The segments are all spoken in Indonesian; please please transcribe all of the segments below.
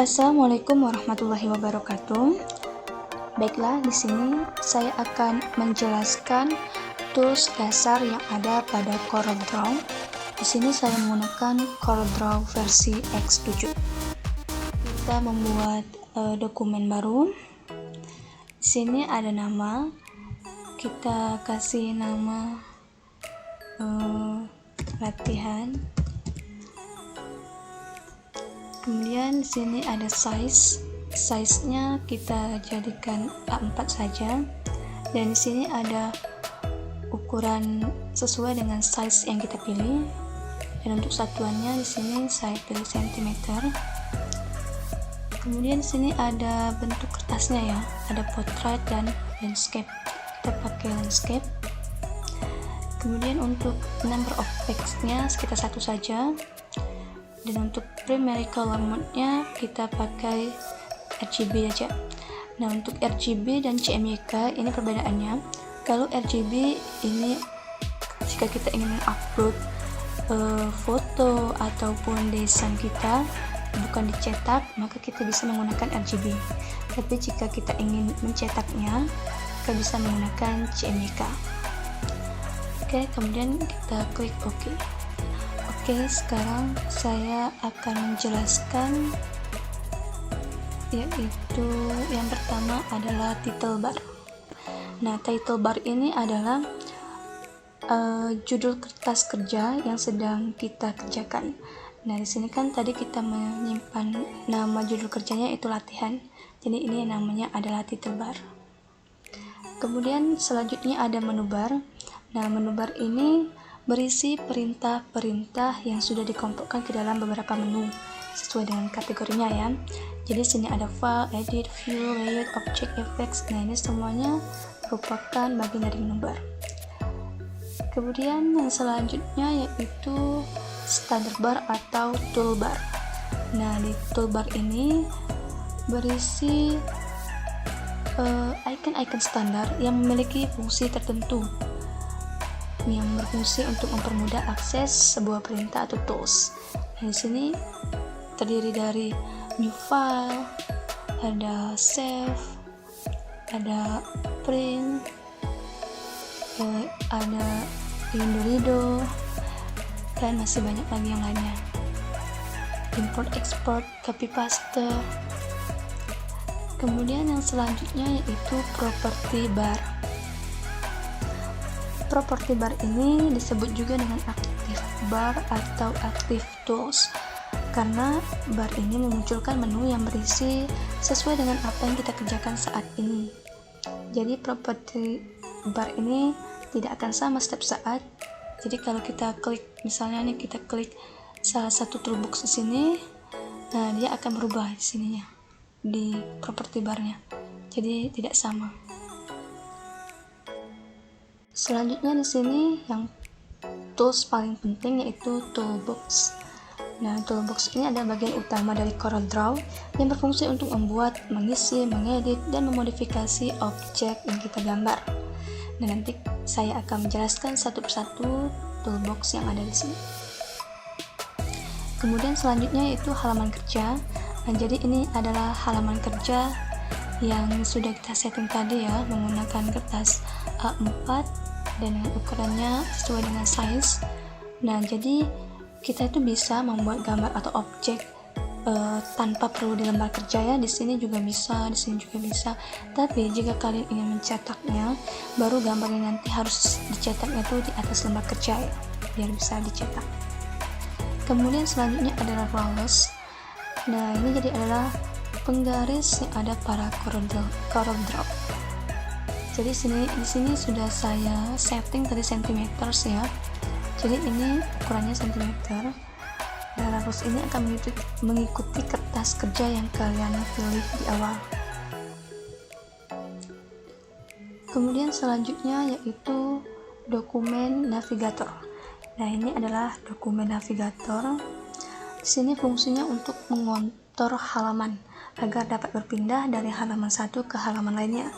Assalamualaikum warahmatullahi wabarakatuh. Baiklah, di sini saya akan menjelaskan tools dasar yang ada pada CorelDRAW. Di sini saya menggunakan CorelDRAW versi X7. Kita membuat dokumen baru. Di sini ada nama. Kita kasih nama latihan. Kemudian di sini ada size-nya kita jadikan A4 saja, dan di sini ada ukuran sesuai dengan size yang kita pilih, dan untuk satuannya di sini saya pilih cm. Kemudian di sini ada bentuk kertasnya ya, ada portrait dan landscape. Kita pakai landscape. Kemudian untuk number of pixels-nya sekitar 1 saja. Dan untuk primary color mode-nya kita pakai RGB aja. Nah, untuk RGB dan CMYK ini perbedaannya. Kalau RGB ini jika kita ingin upload foto ataupun desain kita bukan dicetak, maka kita bisa menggunakan RGB. Tapi jika kita ingin mencetaknya, kita bisa menggunakan CMYK. Oke, kemudian kita klik OK. Oke, sekarang saya akan menjelaskan, yaitu yang pertama adalah title bar. Nah, title bar ini adalah judul kertas kerja yang sedang kita kerjakan. Nah, di sini kan tadi kita menyimpan nama judul kerjanya itu latihan. Jadi ini namanya adalah title bar. Kemudian selanjutnya ada menu bar. Nah, menu bar ini berisi perintah-perintah yang sudah dikelompokkan ke dalam beberapa menu sesuai dengan kategorinya ya. Jadi sini ada file, edit, view, layout, object, effects. Nah, ini semuanya merupakan bagian dari menu bar. Kemudian yang selanjutnya yaitu standard bar atau toolbar. Nah, di toolbar ini berisi icon-icon standar yang memiliki fungsi tertentu yang berfungsi untuk mempermudah akses sebuah perintah atau tools. Nah, di sini terdiri dari new file, ada save, ada print, ada rido, dan masih banyak lagi yang lainnya. Import, export, copy paste. Kemudian yang selanjutnya yaitu property bar. Property bar ini disebut juga dengan active bar atau active tools karena bar ini memunculkan menu yang berisi sesuai dengan apa yang kita kerjakan saat ini. Jadi property bar ini tidak akan sama setiap saat. Jadi kalau kita klik, misalnya nih kita klik salah satu toolbox di sini, nah dia akan berubah di sininya di property barnya. Jadi tidak sama. Selanjutnya di sini yang tools paling penting yaitu toolbox. Nah, toolbox ini adalah bagian utama dari CorelDRAW yang berfungsi untuk membuat, mengisi, mengedit, dan memodifikasi objek yang kita gambar. Nah, nanti saya akan menjelaskan satu persatu toolbox yang ada di sini. Kemudian selanjutnya yaitu halaman kerja. Nah, jadi ini adalah halaman kerja yang sudah kita setting tadi ya, menggunakan kertas A4 dan dengan ukurannya sesuai dengan size. Nah, jadi kita itu bisa membuat gambar atau objek tanpa perlu di lembar kerja ya. Di sini juga bisa, di sini juga bisa. Tapi jika kalian ingin mencetaknya, baru gambarnya nanti harus dicetaknya tuh di atas lembar kerja ya, biar bisa dicetak. Kemudian selanjutnya adalah rollers. Nah, ini jadi adalah penggaris yang ada pada CorelDRAW. Jadi di sini sudah saya setting tadi cm ya. Jadi ini ukurannya cm. Nah, rules ini akan mengikuti kertas kerja yang kalian pilih di awal. Kemudian selanjutnya yaitu dokumen navigator. Nah, ini adalah dokumen navigator. Di sini fungsinya untuk mengontor halaman agar dapat berpindah dari halaman satu ke halaman lainnya.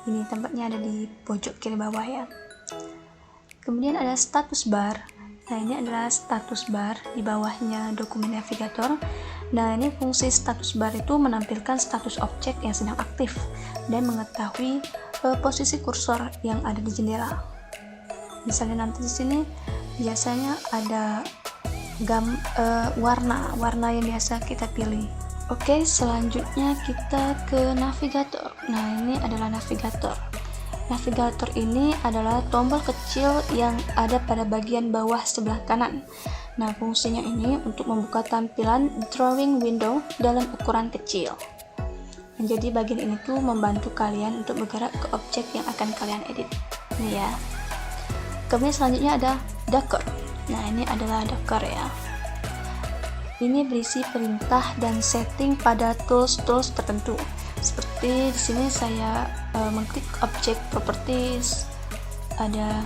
Ini tempatnya ada di pojok kiri bawah ya. Kemudian ada status bar. Nah, ini adalah status bar di bawahnya dokumen navigator. Nah, ini fungsi status bar itu menampilkan status objek yang sedang aktif dan mengetahui posisi kursor yang ada di jendela. Misalnya nanti di sini biasanya ada warna yang biasa kita pilih. Oke, selanjutnya kita ke navigator. Nah, ini adalah navigator. Navigator ini adalah tombol kecil yang ada pada bagian bawah sebelah kanan. Nah, fungsinya ini untuk membuka tampilan drawing window dalam ukuran kecil. Nah, jadi bagian ini tuh membantu kalian untuk bergerak ke objek yang akan kalian edit. Ini ya. Kemudian selanjutnya ada Docker. Nah, ini adalah Docker ya. Ini berisi perintah dan setting pada tools-tools tertentu. Seperti di sini saya mengklik objek properties, ada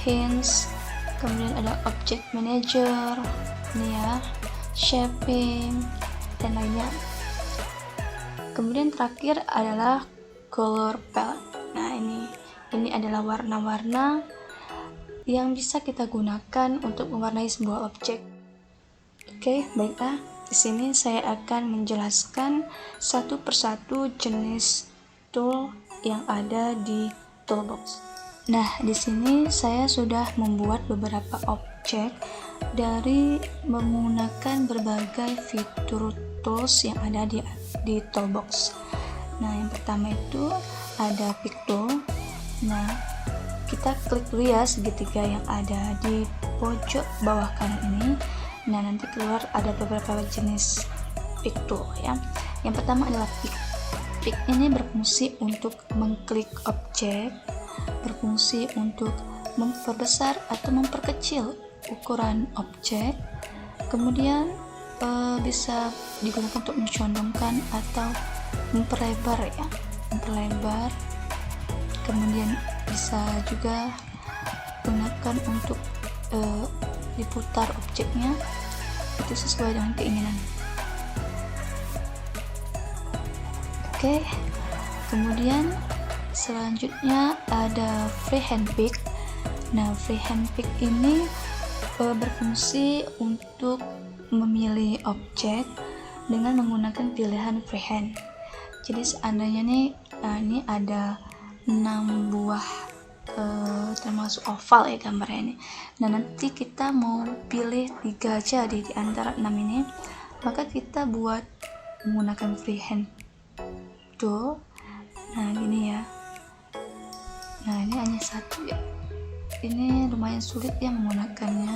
hints, kemudian ada object manager, ini ya, shaping dan lainnya. Kemudian terakhir adalah color palette. Nah, ini adalah warna-warna yang bisa kita gunakan untuk mewarnai sebuah objek. Oke, baiklah. Di sini saya akan menjelaskan satu persatu jenis tool yang ada di toolbox. Nah, di sini saya sudah membuat beberapa objek dari menggunakan berbagai fitur tools yang ada di toolbox. Nah, yang pertama itu ada pick tool. Nah, kita klik dulu ya segitiga yang ada di pojok bawah kanan ini. Nah, nanti keluar ada beberapa jenis pick tool ya. Yang pertama adalah pick. Pick ini berfungsi untuk mengklik objek, berfungsi untuk memperbesar atau memperkecil ukuran objek, kemudian bisa digunakan untuk mencondongkan atau memperlebar ya, memperlebar. Kemudian bisa juga gunakan untuk diputar objeknya, itu sesuai dengan keinginan. Oke, kemudian selanjutnya ada freehand pick. Nah, freehand pick ini berfungsi untuk memilih objek dengan menggunakan pilihan freehand. Jadi seandainya nih, ini ada 6 buah termasuk oval ya gambarnya ini. Nah, nanti kita mau pilih 3 aja di antara 6 ini, maka kita buat menggunakan freehand tool. Nah, gini ya. Nah, ini hanya 1 ya. Ini lumayan sulit ya menggunakannya.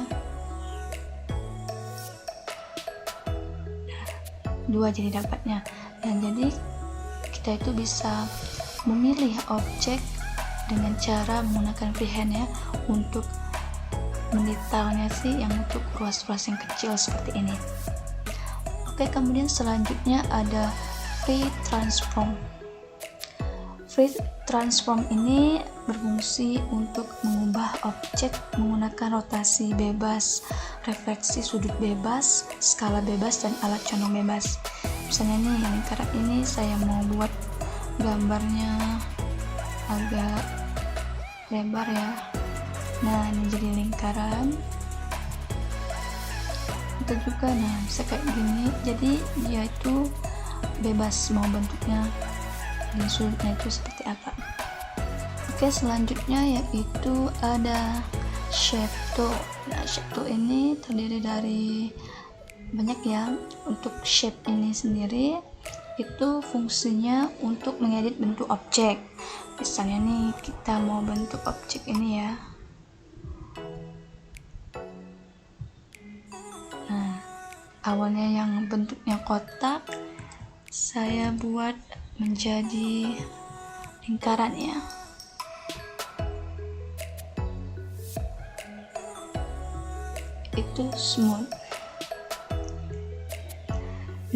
Nah, 2 jadi dapatnya. Dan jadi kita itu bisa memilih objek dengan cara menggunakan freehand ya, untuk mendetailnya sih yang untuk ruas-ruas yang kecil seperti ini. Oke, kemudian selanjutnya ada free transform. Free transform ini berfungsi untuk mengubah objek menggunakan rotasi bebas, refleksi sudut bebas, skala bebas, dan alat condong bebas. Misalnya nih, lingkaran ini saya mau buat gambarnya agak lebar ya. Nah, ini jadi lingkaran. Itu juga, nah bisa kayak gini. Jadi dia itu bebas mau bentuknya dan sudutnya itu seperti apa. Oke, selanjutnya yaitu ada shape tool. Nah, shape tool ini terdiri dari banyak ya. Untuk shape ini sendiri itu fungsinya untuk mengedit bentuk objek. Misalnya nih, kita mau bentuk objek ini ya. Nah, awalnya yang bentuknya kotak, saya buat menjadi lingkaran ya. Itu smooth.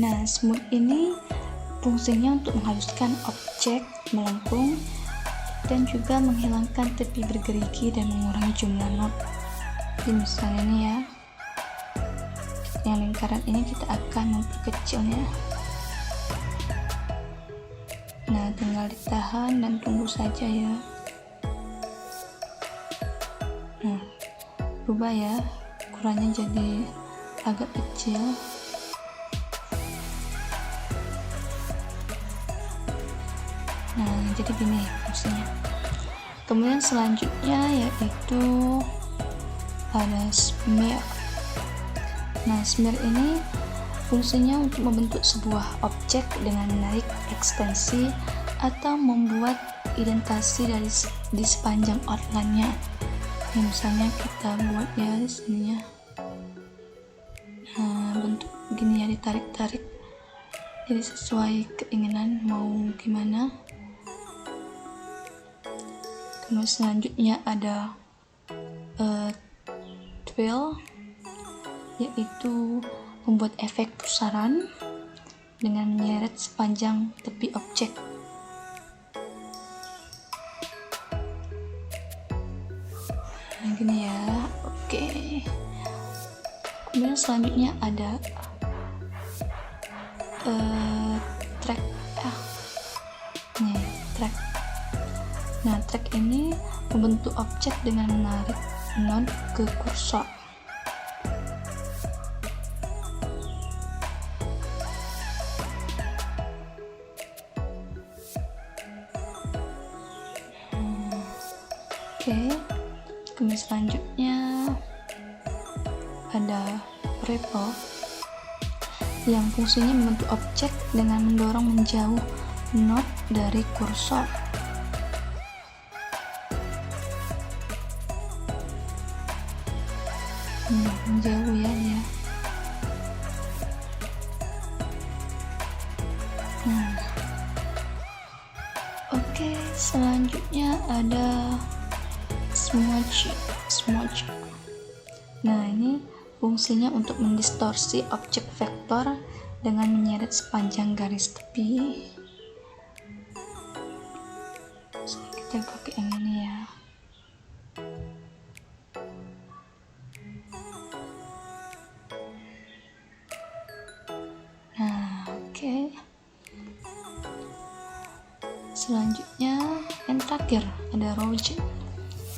Nah, smooth ini fungsinya untuk menghaluskan objek melengkung dan juga menghilangkan tepi bergerigi dan mengurangi jumlah not. Jadi misalnya nih ya, yang lingkaran ini kita akan memperkecilnya. Nah, tinggal ditahan dan tunggu saja ya. Nah, berubah ya, ukurannya jadi agak kecil. Nah, jadi gini fungsinya. Kemudian selanjutnya yaitu ada smear. Nah, smear ini fungsinya untuk membentuk sebuah objek dengan menarik ekstensi atau membuat indentasi di sepanjang outline-nya. Nah, misalnya kita buat ya di sini ya. Nah, bentuk gini ya, ditarik-tarik. Jadi sesuai keinginan mau gimana. Kemudian selanjutnya ada twirl, yaitu membuat efek pusaran dengan menyeret sepanjang tepi objek. Nah, gini ya. Oke. Kemudian selanjutnya ada track. Nih, track. Nah, track ini membentuk objek dengan menarik node ke kursor. Oke. Kemudian selanjutnya ada revolve yang fungsinya membentuk objek dengan mendorong menjauh node dari kursor. Menjauh ya dia. Nah, oke, selanjutnya ada smudge. Nah, ini fungsinya untuk mendistorsi objek vektor dengan menyeret sepanjang garis tepi. Kita pakai yang ini ya. Nah, oke. Selanjutnya yang terakhir ada rouge.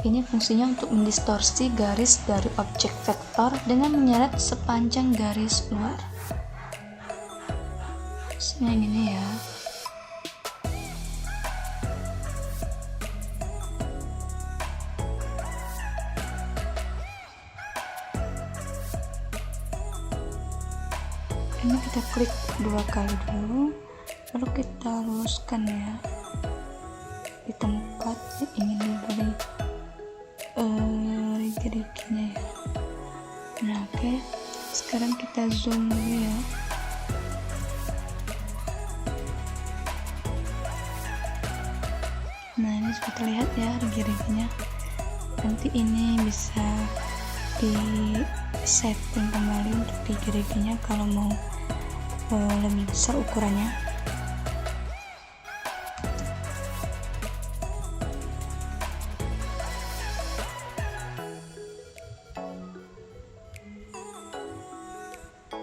Ini fungsinya untuk mendistorsi garis dari objek vektor dengan menyeret sepanjang garis luar. Yang ini ya. Ini kita klik 2 kali dulu, lalu kita luluskan ya di tempat yang ingin diberi rigi-riginya ya. Nah, oke. Sekarang kita zoom dulu ya. Nah, ini sudah terlihat ya rigi-riginya. Nanti ini bisa di setting kembali untuk rigi-riginya kalau mau lebih besar ukurannya.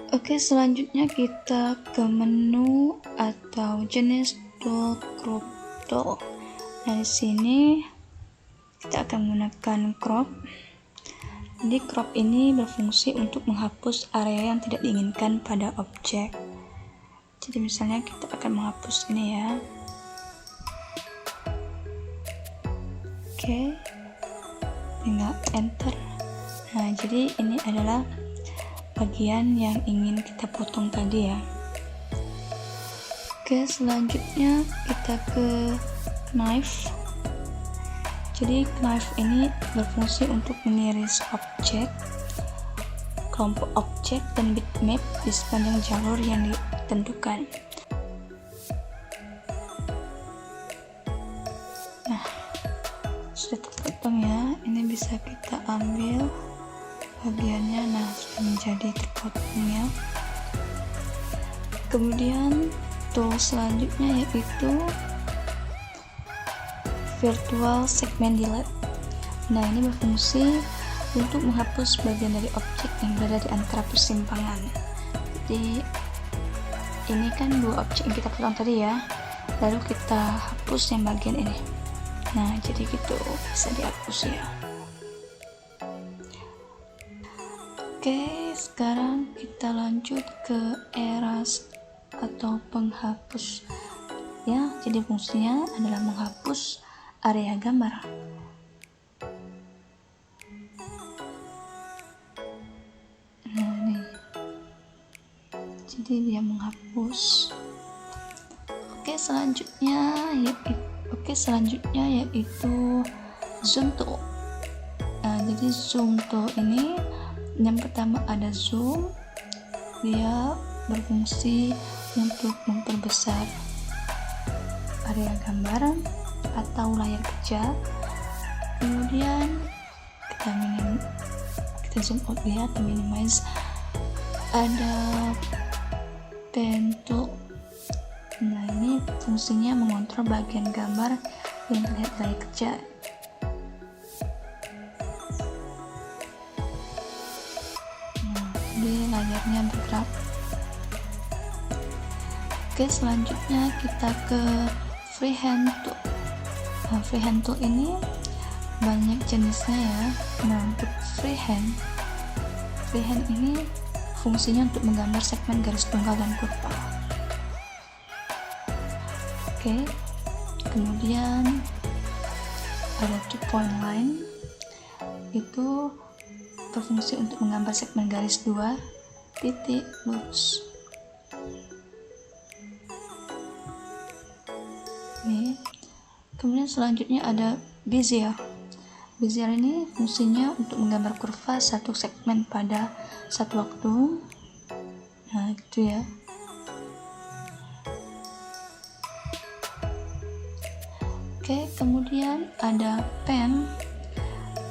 Oke, selanjutnya kita ke menu atau jenis tool crop tool. Nah, di sini kita akan menggunakan crop. Jadi crop ini berfungsi untuk menghapus area yang tidak diinginkan pada objek. Jadi misalnya kita akan menghapus ini ya. Oke, tinggal enter. Nah, jadi ini adalah bagian yang ingin kita potong tadi ya. Oke, selanjutnya kita ke knife. Jadi knife ini berfungsi untuk mengiris objek, kelompok objek dan bitmap di sepanjang jalur yang ditentukan. Nah, sudah terpotong ya. Ini bisa kita ambil bagiannya. Nah, sudah menjadi terpotong ya. Kemudian tool selanjutnya yaitu virtual segment delete. Nah, ini berfungsi untuk menghapus bagian dari objek yang berada di antara persimpangan. Jadi ini kan 2 objek yang kita potong tadi ya, lalu kita hapus yang bagian ini. Nah, jadi gitu bisa dihapus ya. Oke, sekarang kita lanjut ke erase atau penghapus ya. Jadi fungsinya adalah menghapus area gambar. Nah, ini. Jadi dia menghapus. Oke, selanjutnya yaitu zoom tool. Nah, jadi zoom tool ini yang pertama ada zoom, dia berfungsi untuk memperbesar area gambar atau layar kerja. Kemudian kita zoom out ya, atau minimize. Ada pen tool. Nah, ini fungsinya mengontrol bagian gambar yang terlihat layar kerja. Jadi layarnya bergerak. Oke, selanjutnya kita ke freehand tool. Nah, freehand tool ini banyak jenisnya ya. Nah, untuk freehand ini fungsinya untuk menggambar segmen garis tunggal dan kurva. Oke, kemudian ada 2-point line, itu berfungsi untuk menggambar segmen garis 2 titik lurus. Nih. Kemudian selanjutnya ada bezier. Bezier ini fungsinya untuk menggambar kurva satu segmen pada satu waktu. Nah, gitu ya. Oke, kemudian ada pen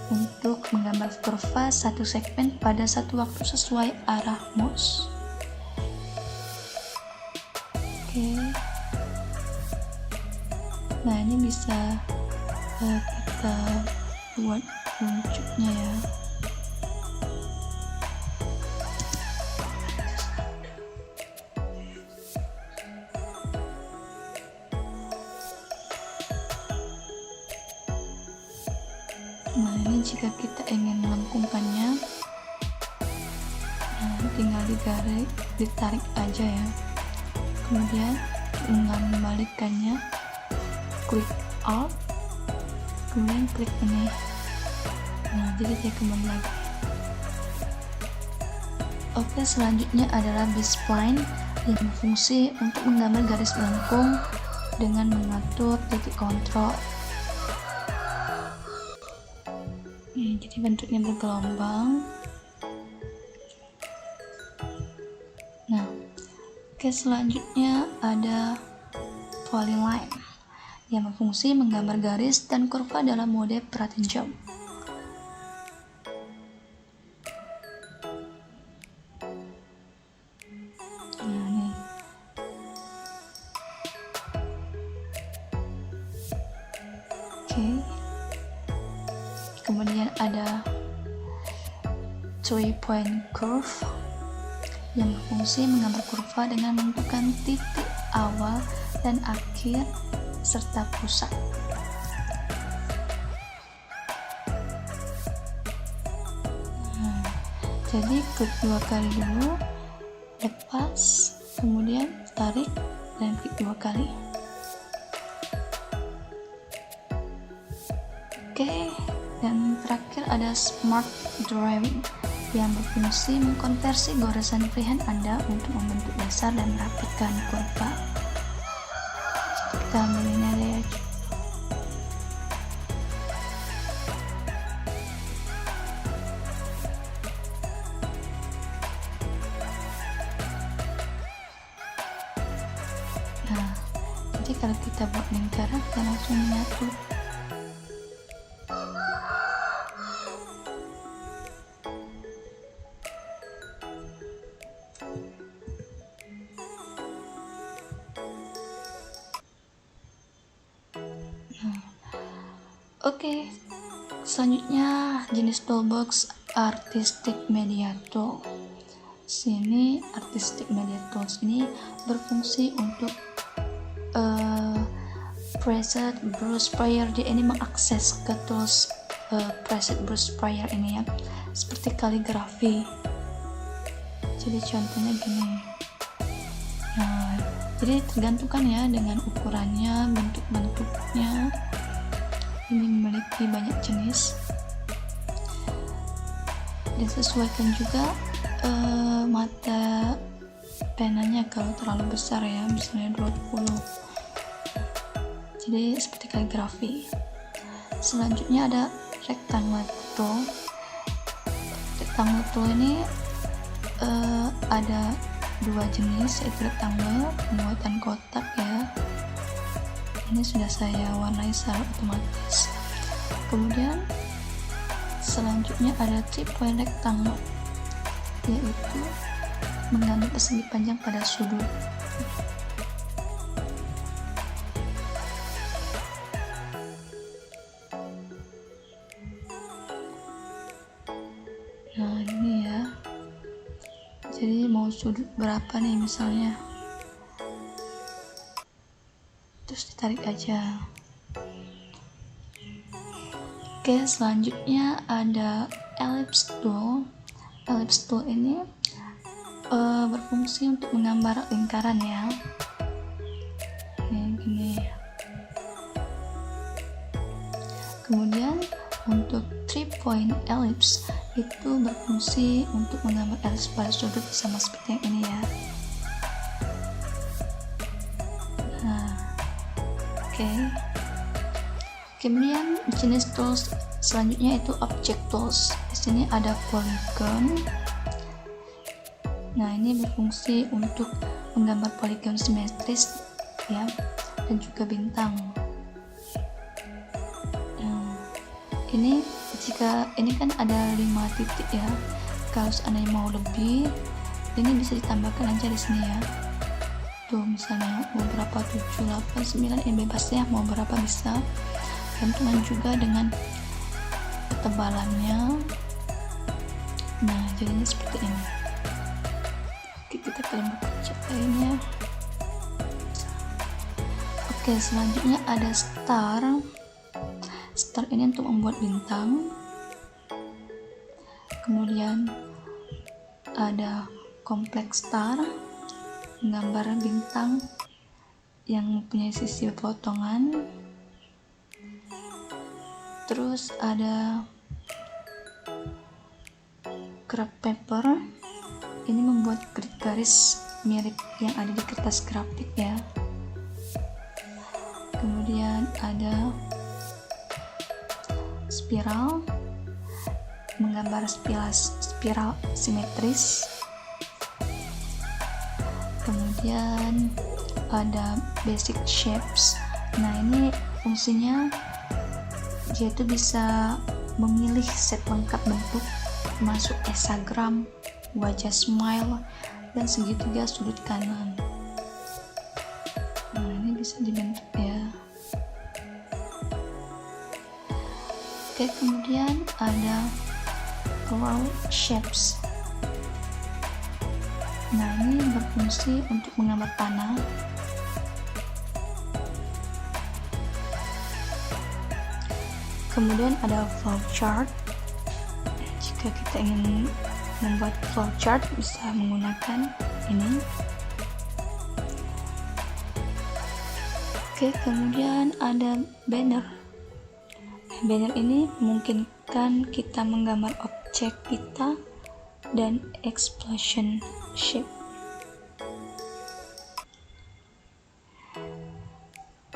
untuk menggambar kurva satu segmen pada satu waktu sesuai arah mouse. Oke. Nah, ini bisa kita buat runcuknya ya. Nah, ini jika kita ingin melengkungkannya, nah, tinggal ditarik aja ya. Kemudian mengembalikannya, klik Alt, kemudian klik ini. Nah, jadi dia kembali lagi. Oke, selanjutnya adalah B-spline yang berfungsi untuk menggambar garis lengkung dengan mengatur titik kontrol. Jadi bentuknya bergelombang. Nah, oke, selanjutnya ada polyline yang berfungsi menggambar garis dan kurva dalam mode perhatian jauh. Nah, nih. Oke. Kemudian ada 3-point curve yang berfungsi menggambar kurva dengan menentukan titik awal dan akhir serta pusat. Nah, jadi klik 2 kali dulu, lepas, kemudian tarik dan klik 2 kali. Oke. Dan terakhir ada Smart Drawing yang berfungsi mengkonversi goresan freehand Anda untuk membentuk dasar dan merapikan kurva. Kita ambil ini aja ya. Nah, jadi kalau kita buat lingkaran, kita langsung menyatu. Oke, selanjutnya jenis toolbox Artistic Media Tool. Sini Artistic Media Tools ini berfungsi untuk preset brush sprayer. Dia ini mengakses ke tools preset brush sprayer ini ya, seperti kaligrafi. Jadi contohnya gini. Nah, jadi tergantung kan ya dengan ukurannya, bentuk-bentuknya. Ini memiliki banyak jenis. Dan sesuaikan juga mata penanya, kalau terlalu besar ya, misalnya 20. Jadi seperti kaligrafi. Selanjutnya ada rectangle tool. Rectangle tool ini ada dua jenis, yaitu rectangle pembuatan kotak ya. Ini sudah saya warnai secara otomatis. Kemudian selanjutnya ada 3-point rectangle, yaitu mengambil persegi panjang pada sudut. Nah ini ya, jadi mau sudut berapa nih misalnya, terus ditarik aja. Oke, selanjutnya ada ellipse tool. Ellipse tool ini berfungsi untuk menggambar lingkaran ya. Gini. Kemudian untuk 3-point ellipse itu berfungsi untuk menggambar ellipse pada sudut, sama seperti yang ini ya. Nah, oke. Kemudian jenis tools selanjutnya itu object tools. Di sini ada polygon. Nah, ini berfungsi untuk menggambar poligon simetris ya, dan juga bintang. Ini jika ini kan ada 5 titik ya, kalau seandainya mau lebih, ini bisa ditambahkan aja di sini ya. Tuh misalnya mau berapa, 7, 8, 9, ini bebas ya, mau berapa bisa. Gantungan juga dengan ketebalannya. Nah, jadinya seperti ini. Oke, kita ke lembar kerja lainnya. Oke, selanjutnya ada star. Star ini untuk membuat bintang. Kemudian ada complex star, menggambar bintang yang mempunyai sisi potongan. Terus ada graph paper, ini membuat garis mirip yang ada di kertas grafik ya. Kemudian ada spiral, menggambar spiral simetris. Kemudian ada basic shapes. Nah, ini fungsinya yaitu bisa memilih set lengkap bentuk, termasuk hexagram, wajah smile, dan segitiga sudut kanan. Nah, ini bisa dibentuk ya. Oke, kemudian ada round shapes. Nah, ini berfungsi untuk menggambar panah. Kemudian ada flowchart. Jika kita ingin membuat flowchart, bisa menggunakan ini. Oke, kemudian ada banner. Banner ini memungkinkan kita menggambar objek kita dan explosion shape.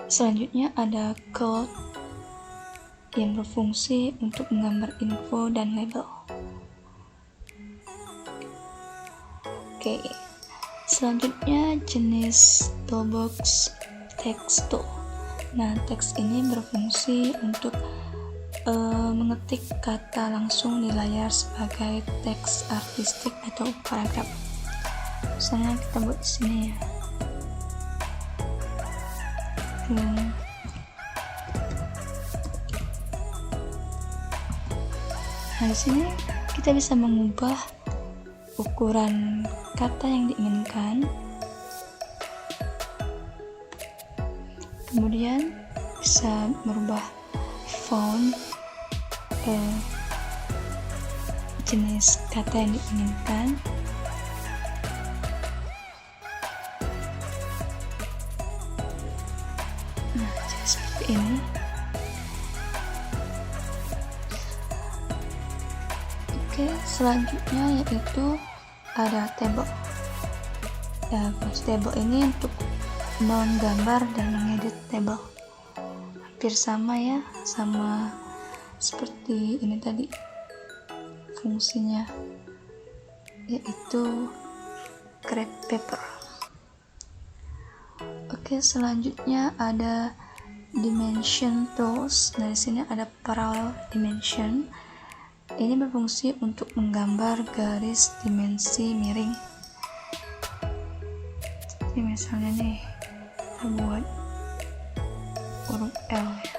Selanjutnya ada code yang berfungsi untuk menggambar info dan label. Oke, selanjutnya jenis toolbox text tool. Nah, teks ini berfungsi untuk mengetik kata langsung di layar sebagai teks artistik atau paragraf. Misalnya kita buat di sini ya. Nah, di sini kita bisa mengubah ukuran kata yang diinginkan. Kemudian bisa merubah font, jenis kata yang diinginkan. seperti ini. Oke, selanjutnya yaitu ada table. Ya, fungsi table ini untuk menggambar dan mengedit table. Hampir sama ya, sama seperti ini tadi fungsinya, yaitu grab paper. Oke, selanjutnya ada dimension tools. Nah, di sini ada parallel dimension. Ini berfungsi untuk menggambar garis dimensi miring. Ini misalnya nih, kita buat huruf L ya.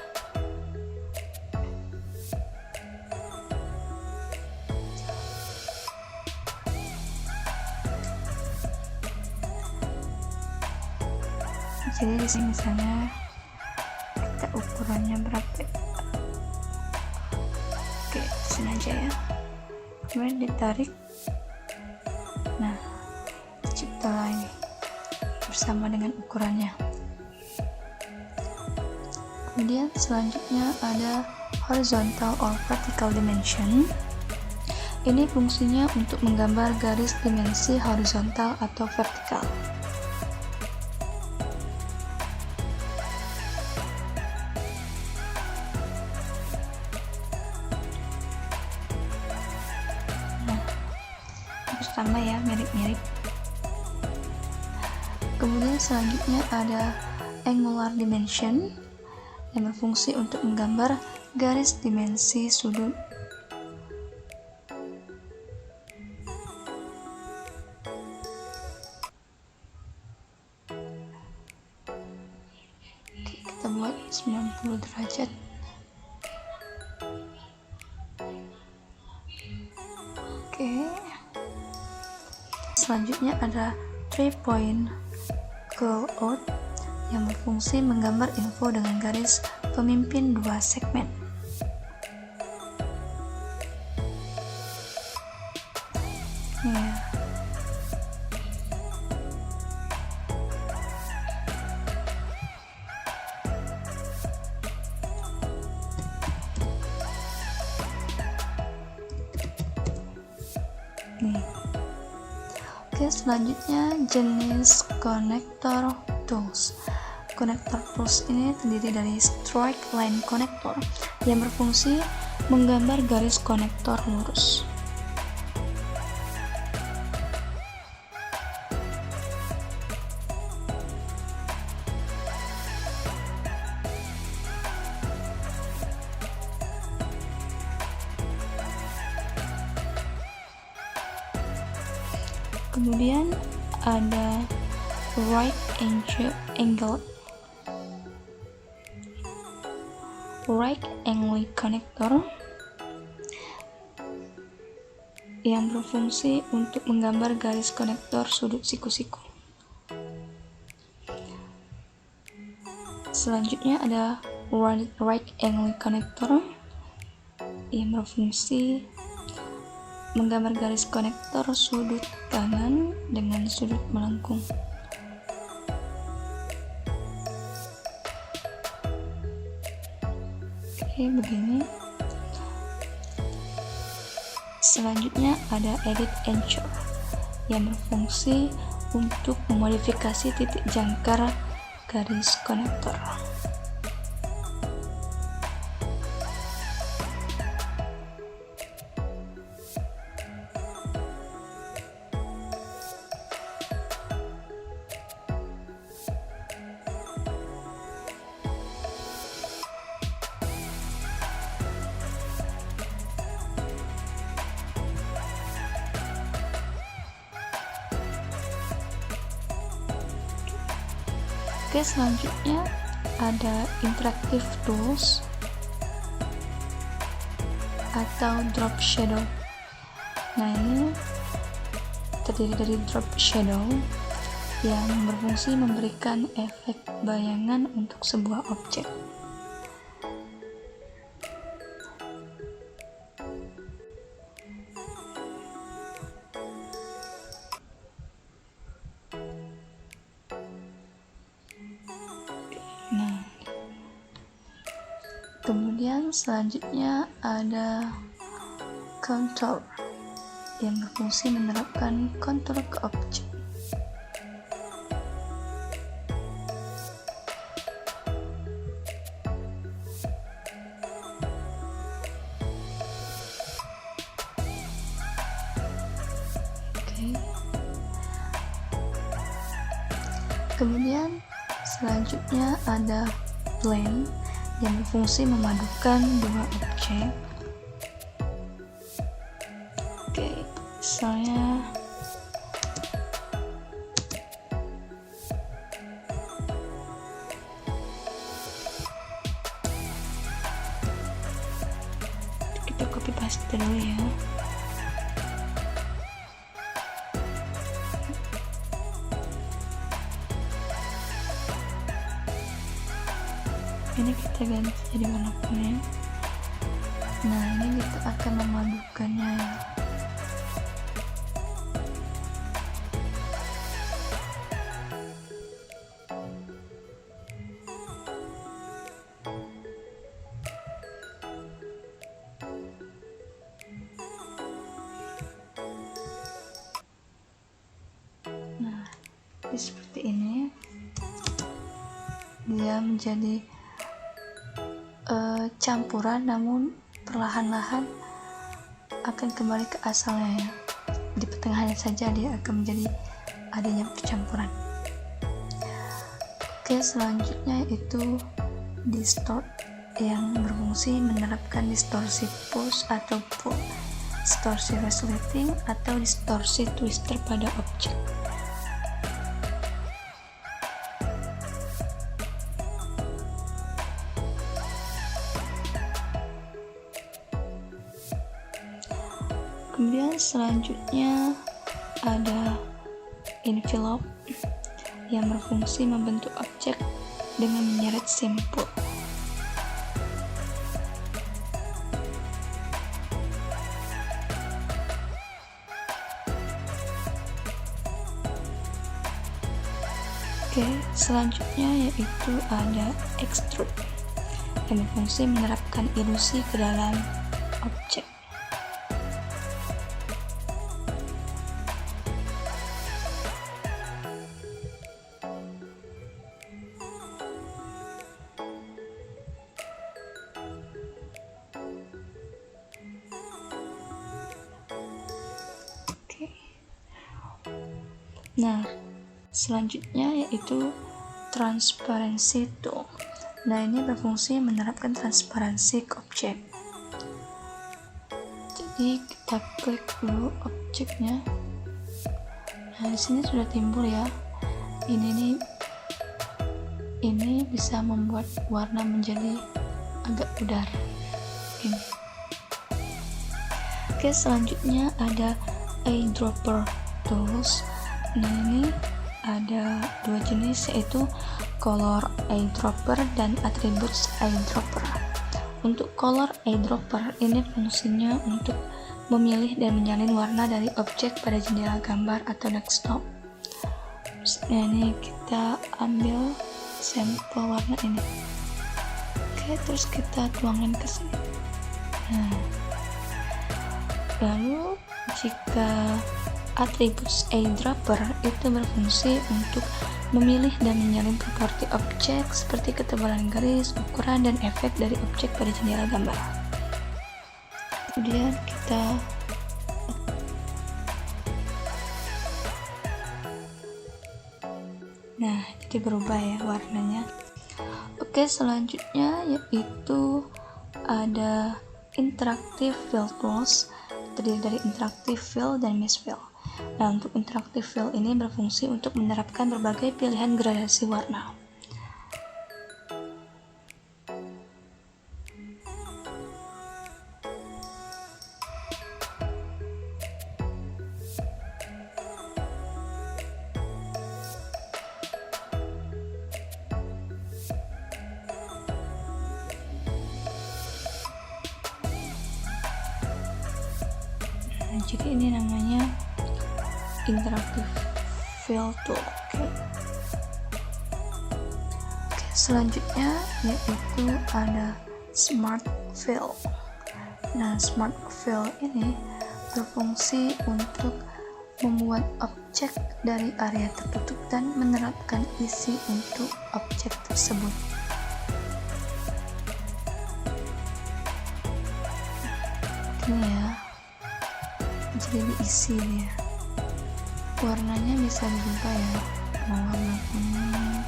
Jadi di sini misalnya kita ukurannya berapa? Oke, di sini aja ya. Kemudian ditarik. Nah, terciptalah ini bersama dengan ukurannya. Kemudian selanjutnya ada horizontal or vertical dimension. Ini fungsinya untuk menggambar garis dimensi horizontal atau vertikal. Sama ya, mirip-mirip. Kemudian selanjutnya ada angular dimension yang berfungsi untuk menggambar garis dimensi sudut. Oke, kita buat 90 derajat. Oke. Selanjutnya ada 3-point callout yang berfungsi menggambar info dengan garis pemimpin 2 segmen. Ya. Nih. Oke, selanjutnya jenis connector tools. Connector tools ini terdiri dari straight line connector yang berfungsi menggambar garis konektor lurus. Kemudian ada right angle connector yang berfungsi untuk menggambar garis konektor sudut siku-siku. Selanjutnya ada right angle connector yang berfungsi menggambar garis konektor sudut kanan dengan sudut melengkung. Oke, begini. Selanjutnya ada edit anchor yang berfungsi untuk memodifikasi titik jangkar garis konektor. Oke, selanjutnya ada interactive tools atau drop shadow. Nah, ini terdiri dari drop shadow yang berfungsi memberikan efek bayangan untuk sebuah objek. Nah, Kemudian selanjutnya ada contour yang berfungsi menerapkan kontur ke objek. Kemudian selanjutnya ada blend yang berfungsi memadukan dua objek. Misalnya kita copy paste dulu ya. Ini kita ganti jadi warna kuning. Nah, ini kita akan memadukannya ya. Nah, seperti ini dia menjadi campuran, namun perlahan-lahan akan kembali ke asalnya ya. Di pertengahannya saja dia akan menjadi adanya percampuran. Selanjutnya itu distort yang berfungsi menerapkan distorsi push atau pull, distorsi resleting atau distorsi twister pada objek. Kemudian selanjutnya ada envelope yang berfungsi membentuk objek dengan menyeret simpul. Selanjutnya yaitu ada extrude yang berfungsi menerapkan ilusi ke dalam objek. Nah, selanjutnya yaitu transparency tool. Nah, ini berfungsi menerapkan transparansi ke objek. Jadi kita klik dulu objeknya. Nah, di sini sudah timbul ya. Ini bisa membuat warna menjadi agak pudar. Ini. Selanjutnya ada eyedropper tools. Nah, ini ada dua jenis, yaitu color eyedropper dan attributes eyedropper. Untuk color eyedropper ini fungsinya untuk memilih dan menyalin warna dari objek pada jendela gambar atau desktop. Nah, ini kita ambil sampel warna ini. Terus kita tuangkan ke sini. Nah, lalu jika attributes eyedropper itu berfungsi untuk memilih dan menyalin properti objek seperti ketebalan garis, ukuran, dan efek dari objek pada jendela gambar. Kemudian kita jadi berubah ya warnanya. Selanjutnya yaitu ada interactive fill tools, terdiri dari interactive fill dan mesh fill. Nah, untuk interactive fill ini berfungsi untuk menerapkan berbagai pilihan gradasi warna. Jadi ini namanya interactive fill tool. Selanjutnya yaitu ada Smart Fill. Nah, Smart Fill ini berfungsi untuk membuat objek dari area tertutup dan menerapkan isi untuk objek tersebut. Ini ya, jadi diisi ya. Warnanya bisa dibuka ya, mau warna kuning,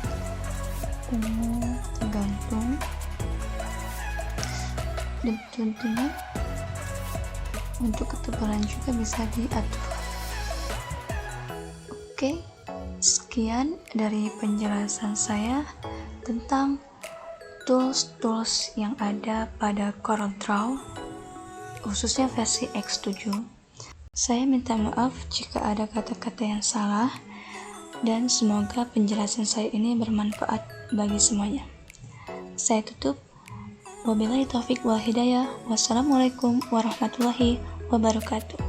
ungu, tergantung. Dan tentunya untuk ketebalan juga bisa diatur. Oke, sekian dari penjelasan saya tentang tools-tools yang ada pada CorelDRAW, khususnya versi X7. Saya minta maaf jika ada kata-kata yang salah, dan semoga penjelasan saya ini bermanfaat bagi semuanya. Saya tutup. Wabillahi taufiq wal hidayah. Wassalamualaikum warahmatullahi wabarakatuh.